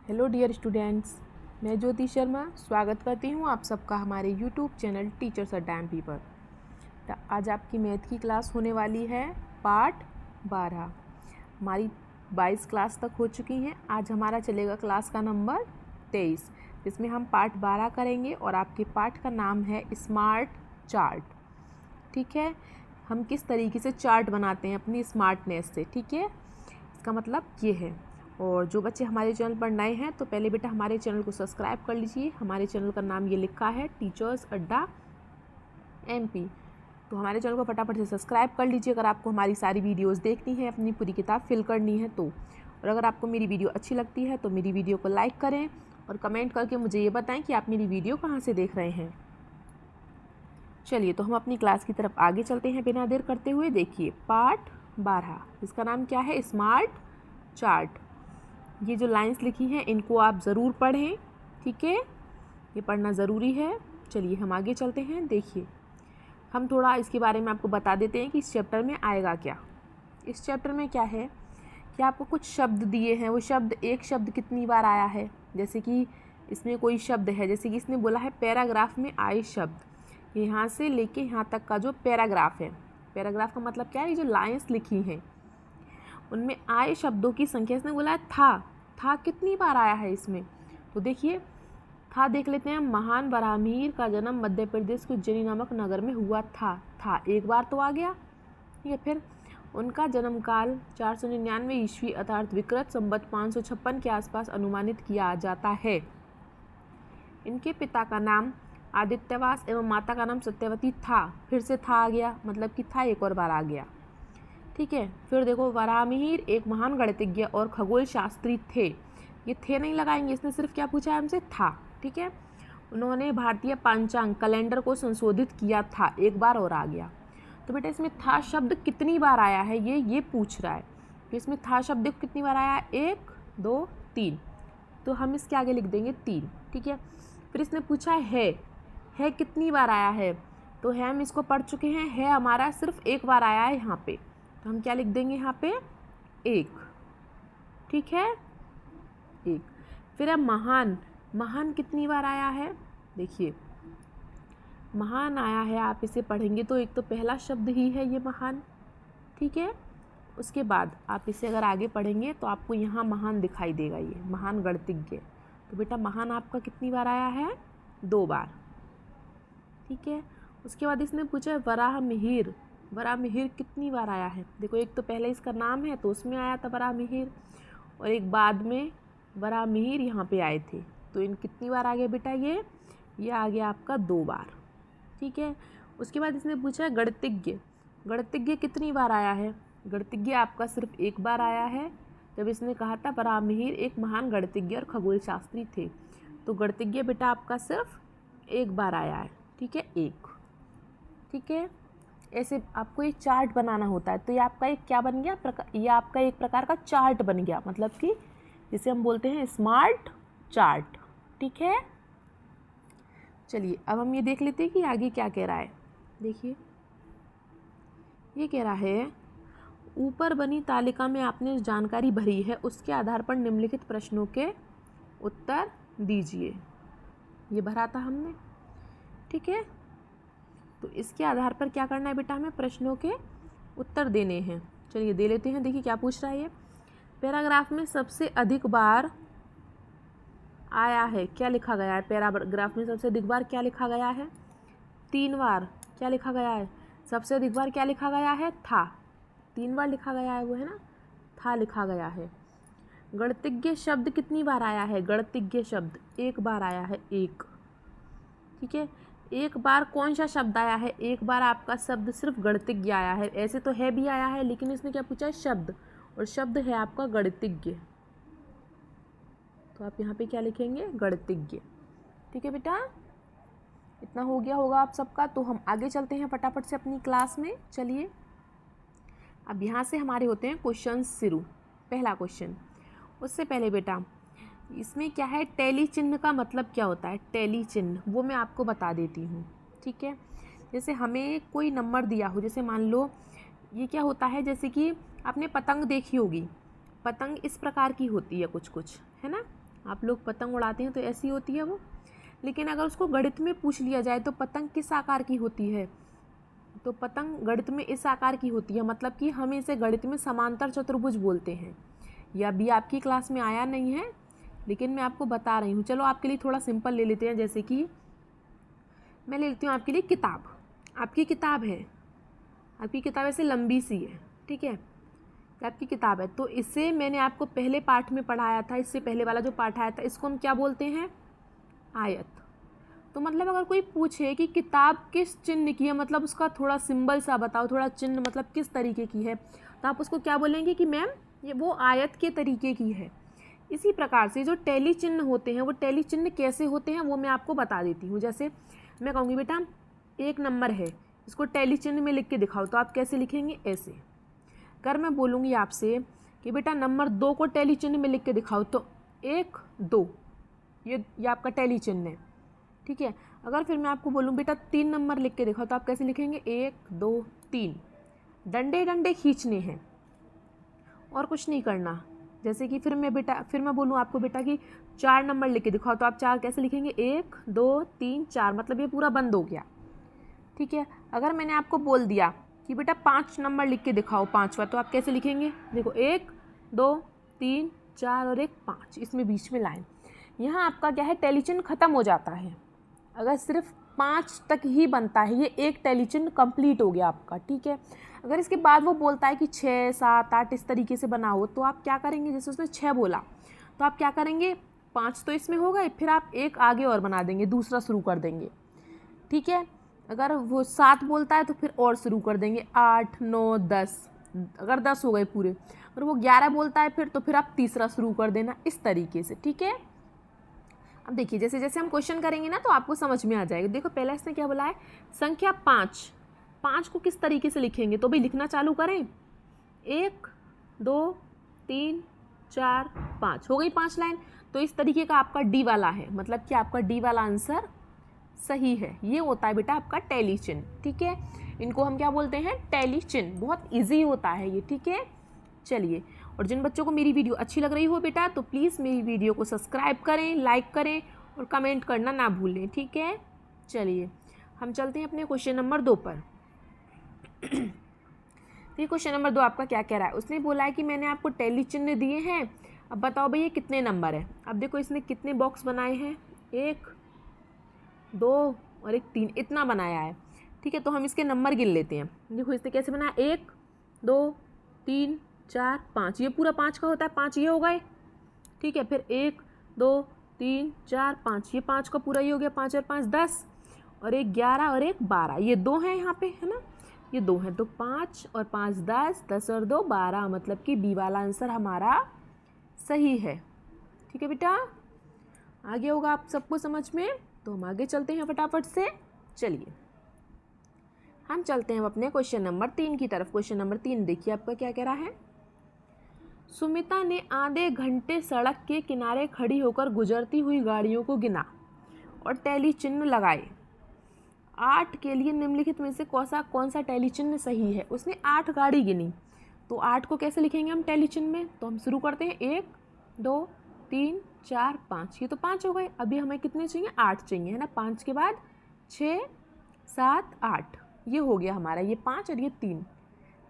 Hello dear students, मैं ज्योति शर्मा स्वागत करती हूँ आप सबका हमारे यूट्यूब चैनल टीचर्स अट डैम पर। तो आज आपकी मैथ की क्लास होने वाली है पार्ट 12। हमारी 22 क्लास तक हो चुकी हैं। आज हमारा चलेगा क्लास का नंबर 23, जिसमें हम पार्ट 12 करेंगे और आपके पार्ट का नाम है स्मार्ट चार्ट। ठीक है, हम किस तरीके से चार्ट बनाते हैं अपनी स्मार्टनेस से। ठीक है, इसका मतलब ये है। और जो बच्चे हमारे चैनल पर नए हैं तो पहले बेटा हमारे चैनल को सब्सक्राइब कर लीजिए। हमारे चैनल का नाम ये लिखा है टीचर्स अड्डा MP। तो हमारे चैनल को फटाफट से सब्सक्राइब कर लीजिए अगर आपको हमारी सारी वीडियोस देखनी है, अपनी पूरी किताब फिल करनी है तो। और अगर आपको मेरी वीडियो अच्छी लगती है तो मेरी वीडियो को लाइक करें और कमेंट करके मुझे ये बताएं कि आप मेरी वीडियो कहाँ से देख रहे हैं। चलिए तो हम अपनी क्लास की तरफ आगे चलते हैं बिना देर करते हुए। देखिए पार्ट 12, इसका नाम क्या है? Smart chart. ये जो लाइंस लिखी हैं इनको आप ज़रूर पढ़ें। ठीक है, ये पढ़ना ज़रूरी है। चलिए हम आगे चलते हैं। देखिए हम थोड़ा इसके बारे में आपको बता देते हैं कि इस चैप्टर में आएगा क्या। इस चैप्टर में क्या है कि आपको कुछ शब्द दिए हैं, वो शब्द एक शब्द कितनी बार आया है। जैसे कि इसमें कोई शब्द है, जैसे कि इसने बोला है पैराग्राफ में आए शब्द। यहाँ से लेके यहाँ तक का जो पैराग्राफ है, पैराग्राफ का मतलब क्या है? ये जो लाइंस लिखी हैं उनमें आए शब्दों की संख्या इसने बोला है था कितनी बार आया है इसमें। तो देखिए था देख लेते हैं। महान बराहमीर का जन्म मध्य प्रदेश के उज्जैनी नामक नगर में हुआ था एक बार तो आ गया। ठीक है, फिर उनका जन्म काल 499 ईस्वी अर्थात विक्रत संवत 556 के आसपास अनुमानित किया जाता है। इनके पिता का नाम आदित्यवास एवं माता का नाम सत्यवती था। फिर से था आ गया, मतलब कि था एक और बार आ गया। ठीक है, फिर देखो बराहमीर एक महान गणितज्ञ और खगोल शास्त्री थे। ये थे नहीं लगाएंगे, इसने सिर्फ क्या पूछा है हमसे? था। ठीक है, उन्होंने भारतीय पंचांग कैलेंडर को संशोधित किया था, एक बार और आ गया। तो बेटा इसमें था शब्द कितनी बार आया है ये पूछ रहा है। तो इसमें था शब्द कितनी बार आया है? 1 2 3, तो हम इसके आगे लिख देंगे 3। ठीक है, फिर इसने पूछा है कितनी बार आया है? तो है हम इसको पढ़ चुके हैं, है हमारा सिर्फ एक बार आया है यहाँ पे, तो हम क्या लिख देंगे यहाँ पे? 1। ठीक है, 1। फिर अब महान कितनी बार आया है? देखिए महान आया है, आप इसे पढ़ेंगे तो एक तो पहला शब्द ही है ये महान। ठीक है, उसके बाद आप इसे अगर आगे पढ़ेंगे तो आपको यहाँ महान दिखाई देगा, ये महान गणितज्ञ। तो बेटा महान आपका कितनी बार आया है? 2 बार। ठीक है, उसके बाद इसने पूछा वराहमिहिर कितनी बार आया है? देखो एक तो पहले इसका नाम है तो उसमें आया था वराहमिहिर, और एक बाद में वराहमिहिर यहाँ पे आए थे। तो इन कितनी बार आ गया बेटा? ये आ गया आपका 2 बार। ठीक है, उसके बाद इसने पूछा गणितज्ञ कितनी बार आया है? गणितज्ञ आपका सिर्फ एक बार आया है, जब इसने कहा था वराहमिहिर एक महान गणितज्ञ और खगोल शास्त्री थे। तो गणितज्ञ बेटा आपका सिर्फ एक बार आया है। ठीक है, 1। ठीक है, ऐसे आपको एक चार्ट बनाना होता है। तो ये आपका एक क्या बन गया? ये आपका एक प्रकार का चार्ट बन गया, मतलब कि जिसे हम बोलते हैं स्मार्ट चार्ट। ठीक है, चलिए अब हम ये देख लेते हैं कि आगे क्या कह रहा है। देखिए ये कह रहा है ऊपर बनी तालिका में आपने जो जानकारी भरी है उसके आधार पर निम्नलिखित प्रश्नों के उत्तर दीजिए। ये भरा था हमने। ठीक है, तो इसके आधार पर क्या करना है बेटा? हमें प्रश्नों के उत्तर देने हैं। चलिए दे लेते हैं। देखिए क्या पूछ रहा है ये। पैराग्राफ में सबसे अधिक बार आया है, क्या लिखा गया है? पैराग्राफ में सबसे अधिक बार क्या लिखा गया है? 3 बार। क्या लिखा गया है? सबसे अधिक बार क्या लिखा गया है? था। 3 बार लिखा गया है, वो है ना, था लिखा गया है। गणितज्ञ शब्द कितनी बार आया है? गणितज्ञ शब्द 1 बार आया है, 1। ठीक है, एक बार कौन सा शब्द आया है? एक बार आपका शब्द सिर्फ गणितज्ञ आया है। ऐसे तो है भी आया है, लेकिन इसने क्या पूछा है? शब्द, और शब्द है आपका गणितज्ञ। तो आप यहाँ पे क्या लिखेंगे? गणितज्ञ। ठीक है बेटा, इतना हो गया होगा आप सबका। तो हम आगे चलते हैं फटाफट से अपनी क्लास में। चलिए अब यहाँ से हमारे होते हैं क्वेश्चन शुरू। पहला क्वेश्चन, उससे पहले बेटा इसमें क्या है? टैली चिन्ह का मतलब क्या होता है? टैली चिन्ह वो मैं आपको बता देती हूँ। ठीक है, जैसे हमें कोई नंबर दिया हो, जैसे मान लो ये क्या होता है, जैसे कि आपने पतंग देखी होगी। पतंग इस प्रकार की होती है कुछ कुछ, है ना। आप लोग पतंग उड़ाते हैं तो ऐसी होती है वो। लेकिन अगर उसको गणित में पूछ लिया जाए तो पतंग किस आकार की होती है, तो पतंग गणित में इस आकार की होती है, मतलब कि हम इसे गणित में समांतर चतुर्भुज बोलते हैं। यह अभी आपकी क्लास में आया नहीं है, लेकिन मैं आपको बता रही हूँ। चलो आपके लिए थोड़ा सिंपल ले लेते हैं, जैसे कि मैं ले लेती हूँ आपके लिए किताब। आपकी किताब है, आपकी किताब ऐसे लंबी सी है, ठीक है, आपकी किताब है। तो इसे मैंने आपको पहले पाठ में पढ़ाया था, इससे पहले वाला जो पाठ आया था, इसको हम क्या बोलते हैं, आयत। तो मतलब अगर कोई पूछे कि किताब किस चिन्ह की है, मतलब उसका थोड़ा सिंबल सा बताओ, थोड़ा चिन्ह मतलब किस तरीके की है, तो आप उसको क्या बोलेंगे कि मैम ये वो आयत के तरीके की है। इसी प्रकार से जो टैली चिन्ह होते हैं, वो टैली चिन्ह कैसे होते हैं वो मैं आपको बता देती हूँ। जैसे मैं कहूँगी बेटा 1 नंबर है, इसको टैली चिन्ह में लिख के दिखाओ, तो आप कैसे लिखेंगे, ऐसे। अगर मैं बोलूँगी आपसे कि बेटा नंबर 2 को टैली चिन्ह में लिख के दिखाओ, तो 1 2, ये आपका टैली चिन्ह है, ठीक है। अगर फिर मैं आपको बोलूँ बेटा 3 नंबर लिख के दिखाओ, तो आप कैसे लिखेंगे, 1 2 3। डंडे डंडे खींचने हैं और कुछ नहीं करना। जैसे कि फिर मैं बोलूँ आपको बेटा कि 4 नंबर लिख के दिखाओ, तो आप 4 कैसे लिखेंगे, 1 2 3 4, मतलब ये पूरा बंद हो गया, ठीक है। अगर मैंने आपको बोल दिया कि बेटा 5 नंबर लिख के दिखाओ, 5वां, तो आप कैसे लिखेंगे, देखो 1 2 3 4 और 1 5, इसमें बीच में लाइन। यहाँ आपका क्या है, टैली चिन्ह खत्म हो जाता है। अगर सिर्फ 5 तक ही बनता है, ये एक टैली चिन्ह कंप्लीट हो गया आपका, ठीक है। अगर इसके बाद वो बोलता है कि 6 7 8 इस तरीके से बनाओ, तो आप क्या करेंगे, जैसे उसने 6 बोला तो आप क्या करेंगे, 5 तो इसमें हो गए, फिर आप एक आगे और बना देंगे, दूसरा शुरू कर देंगे, ठीक है। अगर वो 7 बोलता है तो फिर और शुरू कर देंगे, 8 9 10, अगर 10 हो गए पूरे। अगर वो 11 बोलता है फिर, तो फिर आप तीसरा शुरू कर देना, इस तरीके से, ठीक है। अब देखिए जैसे जैसे हम क्वेश्चन करेंगे ना तो आपको समझ में आ जाएगा। देखो पहले इसने क्या बोला है, संख्या 5, 5 को किस तरीके से लिखेंगे, तो भाई लिखना चालू करें, 1 2 3 4 5, हो गई 5 लाइन। तो इस तरीके का आपका डी वाला है, मतलब कि आपका डी वाला आंसर सही है। ये होता है बेटा आपका टैली चिन्ह, ठीक है। इनको हम क्या बोलते हैं, टैली चिन्ह। बहुत ईजी होता है ये, ठीक है। चलिए, और जिन बच्चों को मेरी वीडियो अच्छी लग रही हो बेटा, तो प्लीज़ मेरी वीडियो को सब्सक्राइब करें, लाइक करें और कमेंट करना ना भूलें, ठीक है। चलिए हम चलते हैं अपने क्वेश्चन नंबर 2 पर। ये क्वेश्चन नंबर 2 आपका क्या कह रहा है, उसने बोला है कि मैंने आपको टैली चिन्ह दिए हैं, अब बताओ भैया कितने नंबर है। अब देखो इसने कितने बॉक्स बनाए हैं, 1 2 और 1 3, इतना बनाया है, ठीक है। तो हम इसके नंबर गिन लेते हैं। देखो इसने कैसे बनाया, 1 2 3 4 5, ये पूरा 5 का होता है, 5 ये हो गए, ठीक है। फिर 1 2 3 4 5, ये 5 का पूरा ये हो गया, 5 और 5 10, और 1 11 और 1 12, ये 2 हैं यहाँ पे, है ना, ये 2 हैं। तो 5 और 5 10, 10 और 2 12, मतलब कि बी वाला आंसर हमारा सही है, ठीक है बेटा। आगे होगा आप सबको समझ में, तो हम आगे चलते हैं फटाफट से। चलिए हम चलते हैं अपने क्वेश्चन नंबर 3 की तरफ। क्वेश्चन नंबर 3 देखिए आपका क्या कह रहा है, सुमिता ने आधे घंटे सड़क के किनारे खड़ी होकर गुजरती हुई गाड़ियों को गिना और टैली चिन्ह लगाए। 8 के लिए निम्नलिखित में से कौन सा टैली चिन्ह सही है। उसने 8 गाड़ी गिनी, तो 8 को कैसे लिखेंगे हम टैली चिन्ह में, तो हम शुरू करते हैं 1 2 3 4 5, ये तो 5 हो गए। अभी हमें कितने चाहिए, 8 चाहिए, है ना। 5 के बाद 6 7 8, ये हो गया हमारा, ये 5 और ये 3,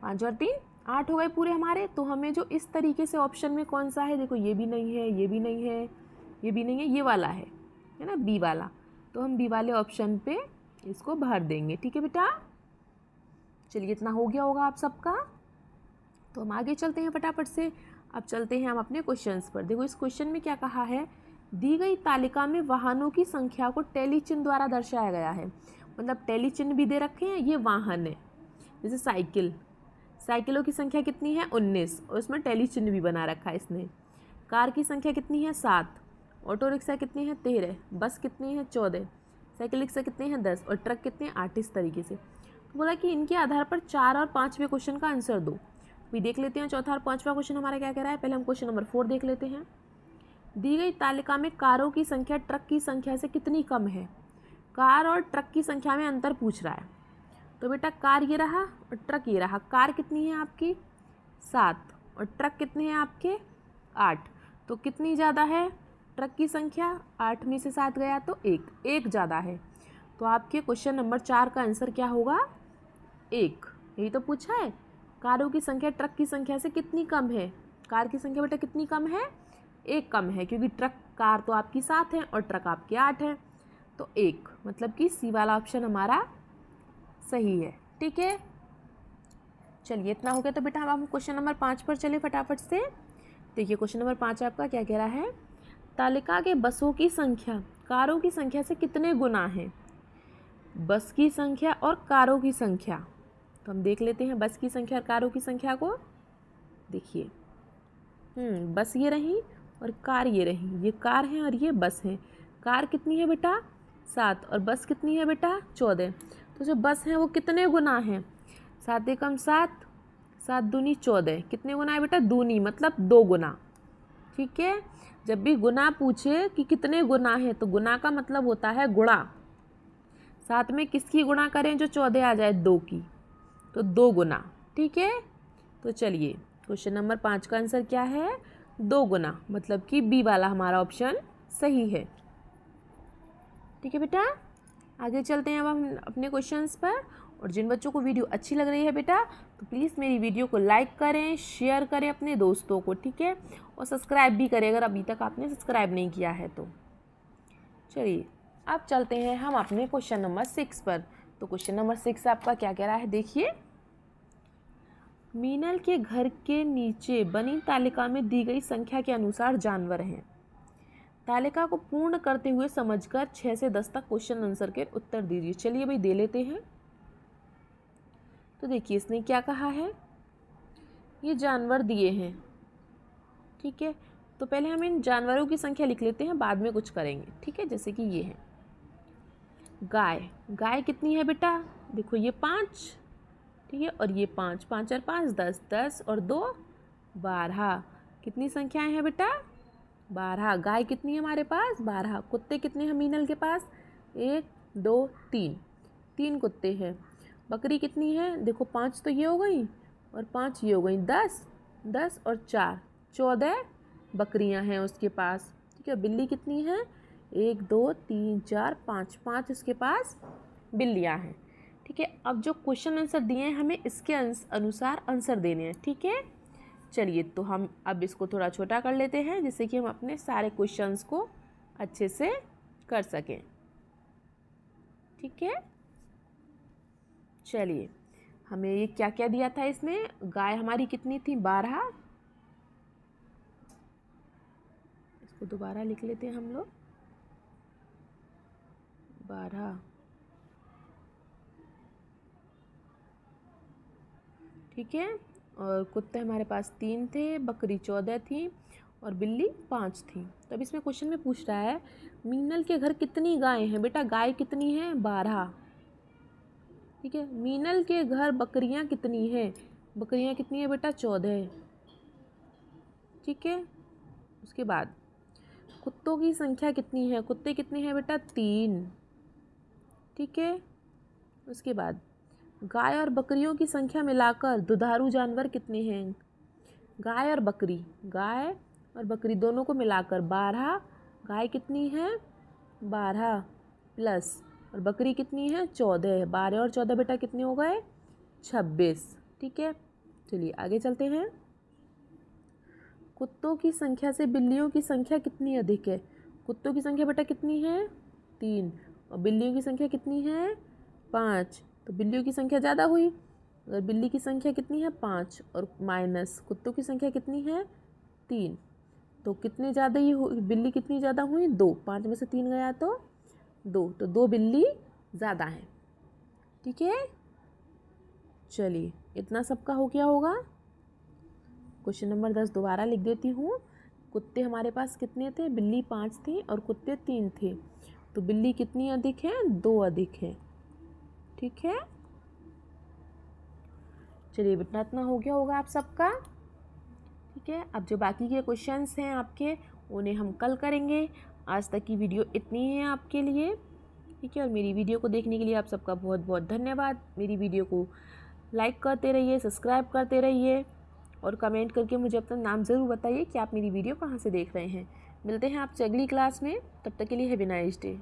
5 और 3 8 हो गए पूरे हमारे। तो हमें जो इस तरीके से ऑप्शन में कौन सा है, देखो ये भी नहीं है, ये भी नहीं है, ये भी नहीं है, ये वाला है ना, बी वाला। तो हम बी वाले ऑप्शन पे इसको भर देंगे, ठीक है बेटा। चलिए इतना हो गया होगा आप सबका, तो हम आगे चलते हैं फटाफट से। अब चलते हैं हम अपने क्वेश्चंस पर। देखो इस क्वेश्चन में क्या कहा है, दी गई तालिका में वाहनों की संख्या को टैली चिन्ह द्वारा दर्शाया गया है। मतलब टैली चिन्ह भी दे रखे हैं, ये वाहन है, जैसे साइकिलों की संख्या कितनी है, 19, और उसमें टैली चिन्ह भी बना रखा है इसने। कार की संख्या कितनी है, 7, ऑटो रिक्शा कितनी है, 13, बस कितनी है, 14, साइकिल रिक्शा कितने हैं, 10, और ट्रक कितने हैं, 8, इस तरीके से। तो बोला कि इनके आधार पर 4 और 5वें क्वेश्चन का आंसर दो। भी देख लेते हैं चौथा और 5वां क्वेश्चन हमारा क्या कह रहा है। पहले हम क्वेश्चन नंबर 4 देख लेते हैं। दी गई तालिका में कारों की संख्या ट्रक की संख्या से कितनी कम है। कार और ट्रक की संख्या में अंतर पूछ रहा है। तो बेटा कार ये रहा और ट्रक ये रहा। कार कितनी है आपकी, 7, और ट्रक कितने हैं आपके, 8। तो कितनी ज़्यादा है, ट्रक की संख्या 8 में से 7 गया तो एक ज़्यादा है। तो आपके क्वेश्चन नंबर 4 का आंसर क्या होगा? 1। यही तो पूछा है, कारों की संख्या ट्रक की संख्या से कितनी कम है? कार की संख्या बेटा कितनी कम है? 1 कम है, क्योंकि कार तो आपकी 7 है और ट्रक आपके 8 है। तो 1, मतलब कि सी वाला ऑप्शन हमारा सही है। ठीक है, चलिए इतना हो गया। तो बेटा हम क्वेश्चन नंबर 5 पर चले फटाफट से। देखिए क्वेश्चन नंबर 5 आपका क्या कह रहा है? तालिका के बसों की संख्या कारों की संख्या से कितने गुना है? बस की संख्या और कारों की संख्या, तो हम देख लेते हैं बस की संख्या और कारों की संख्या को। देखिए बस ये रही और कार ये रही, ये कार है और ये बस है। कार कितनी है बेटा? 7, और बस कितनी है बेटा? 14। तो जो बस है वो कितने गुना है? 7 एकम 7, 7 दूनी 14। कितने गुना है बेटा? दूनी, मतलब 2 गुना। ठीक है, जब भी गुना पूछे कि कितने गुना है तो गुना का मतलब होता है गुणा। 7 में किसकी गुणा करें जो 14 आ जाए? 2 की, तो 2 गुना। ठीक है, तो चलिए क्वेश्चन नंबर 5 का आंसर क्या है? 2 गुना, मतलब कि बी वाला हमारा ऑप्शन सही है। ठीक है बेटा, आगे चलते हैं अब हम अपने क्वेश्चंस पर। और जिन बच्चों को वीडियो अच्छी लग रही है बेटा तो प्लीज़ मेरी वीडियो को लाइक करें, शेयर करें अपने दोस्तों को। ठीक है, और सब्सक्राइब भी करें अगर अभी तक आपने सब्सक्राइब नहीं किया है तो। चलिए अब चलते हैं हम अपने क्वेश्चन नंबर 6 पर। तो क्वेश्चन नंबर 6 आपका क्या कह रहा है? देखिए, मीनल के घर के नीचे बनी तालिका में दी गई संख्या के अनुसार जानवर हैं। तालिका को पूर्ण करते हुए समझकर 6 से 10 तक क्वेश्चन आंसर के उत्तर दीजिए। चलिए भाई दे लेते हैं। तो देखिए इसने क्या कहा है, ये जानवर दिए हैं। ठीक है, तो पहले हम इन जानवरों की संख्या लिख लेते हैं, बाद में कुछ करेंगे। ठीक है, जैसे कि ये है गाय। गाय कितनी है बेटा? देखो ये 5, ठीक है, और ये 5, 5 और 5 10, 10 और 2 12। कितनी संख्याएं हैं बेटा? 12। गाय कितनी है हमारे पास? 12। कुत्ते कितने हैं मीनल के पास? 1 2 3, 3 कुत्ते हैं। बकरी कितनी है? देखो 5 तो ये हो गई और 5 ये हो गई, 10, 10 और 4 14 बकरियां हैं उसके पास। ठीक है, बिल्ली कितनी है? 1 2 3 4 5, 5 उसके पास बिल्लियां हैं। ठीक है, अब जो क्वेश्चन आंसर दिए हैं हमें इसके अनुसार आंसर देने हैं। ठीक है, चलिए तो हम अब इसको थोड़ा छोटा कर लेते हैं जिससे कि हम अपने सारे क्वेश्चंस को अच्छे से कर सकें। ठीक है, चलिए हमें ये क्या क्या दिया था इसमें? गाय हमारी कितनी थी? 12। इसको दोबारा लिख लेते हैं हम लोग, 12। ठीक है, और कुत्ते हमारे पास 3 थे, बकरी 14 थी और बिल्ली 5 थी। तो अब इसमें क्वेश्चन में पूछ रहा है मीनल के घर कितनी गायें हैं? बेटा गाय कितनी है? 12। ठीक है, मीनल के घर बकरियां कितनी हैं? बकरियां कितनी है बेटा? 14। ठीक है, उसके बाद कुत्तों की संख्या कितनी है? कुत्ते कितने हैं बेटा? 3। ठीक है, उसके बाद गाय और बकरियों की संख्या मिलाकर दुधारू जानवर कितने हैं? गाय और बकरी दोनों को मिलाकर 12। गाय कितनी है? 12 प्लस, और बकरी कितनी है? 14। 12 और 14 बेटा कितने हो गए? 26। ठीक है, चलिए आगे चलते हैं। कुत्तों की संख्या से बिल्लियों की संख्या कितनी अधिक है? कुत्तों की संख्या बेटा कितनी है? 3, और बिल्लियों की संख्या कितनी है? 5। तो बिल्लियों की संख्या ज़्यादा हुई। अगर बिल्ली की संख्या कितनी है? 5 और माइनस कुत्तों की संख्या कितनी है? 3। तो कितने ज़्यादा ही बिल्ली कितनी ज़्यादा हुई? 2। 5 में से 3 गया तो 2, तो 2 बिल्ली ज़्यादा है। ठीक है, चलिए इतना सबका हो गया होगा। क्वेश्चन नंबर 10 दोबारा लिख देती हूँ। कुत्ते हमारे पास कितने थे? बिल्ली 5 थी और कुत्ते 3 थे। तो बिल्ली कितनी अधिक है? 2 अधिक है। ठीक है, चलिए बेटा इतना हो गया होगा आप सबका। ठीक है, अब जो बाकी के क्वेश्चंस हैं आपके उन्हें हम कल करेंगे। आज तक की वीडियो इतनी ही है आपके लिए। ठीक है, और मेरी वीडियो को देखने के लिए आप सबका बहुत बहुत धन्यवाद। मेरी वीडियो को लाइक करते रहिए, सब्सक्राइब करते रहिए और कमेंट करके मुझे अपना नाम ज़रूर बताइए कि आप मेरी वीडियो कहाँ से देख रहे हैं। मिलते हैं आपसे अगली क्लास में, तब तक के लिए हैव ए नाइस डे।